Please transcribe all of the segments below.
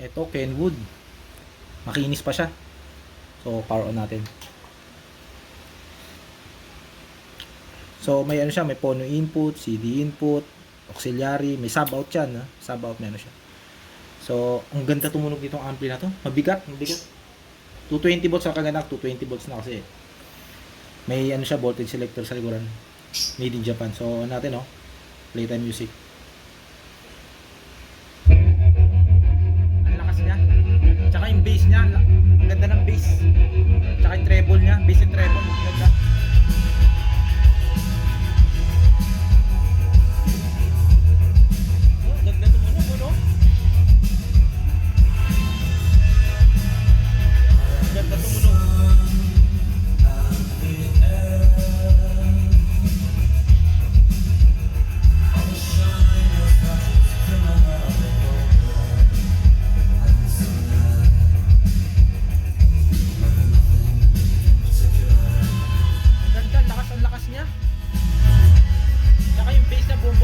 Ito, Kenwood. Makinis pa siya. So, power on natin. So, may ano siya, may phono input, CD input, auxiliary, may sub out yan, ha? Sub out may ano siya. So, ang ganda tumunog nitong ampli na to. Mabigat, mabigat. 220 volts ang kaganda, 220 volts na kasi. May ano siya, voltage selector sa likuran. Made in Japan. So, ano natin, oh. Playtime music. Ang lakas niya. Tsaka yung bass niya, ang ganda ng bass. Tsaka yung treble niya, bass and treble, ang ganda.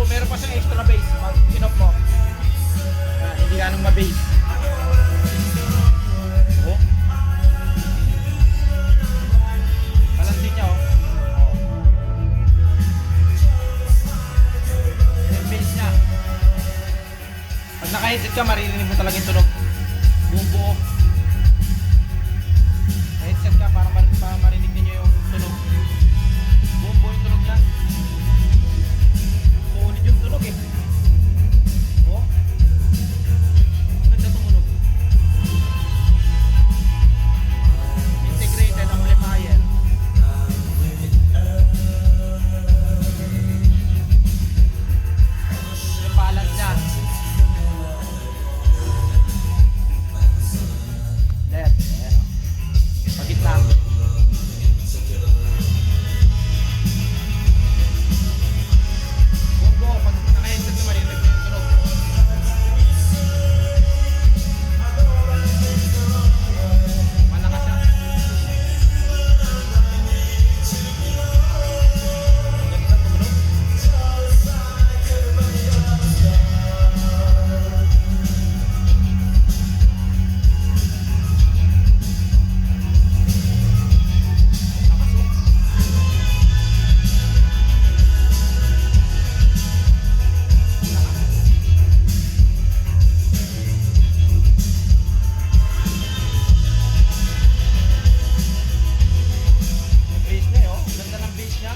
Meron pa siyang extra bass pag kinop mo. Hindi ganong ma-bass. Oh. Balansin niya, oh. Yung bass niya. Pag naka-headset ka, maririnig mo talaga yung tunog. Buong buo. Headset ka para marinig ninyo yung tunog. Buong buo yung tunog niya. Yung tunog eh. Oh. Ganda tumunog. Integrated amplifier. Yung balance niya. Left. Ayan o. Pagitna. Ganda ng bass niya.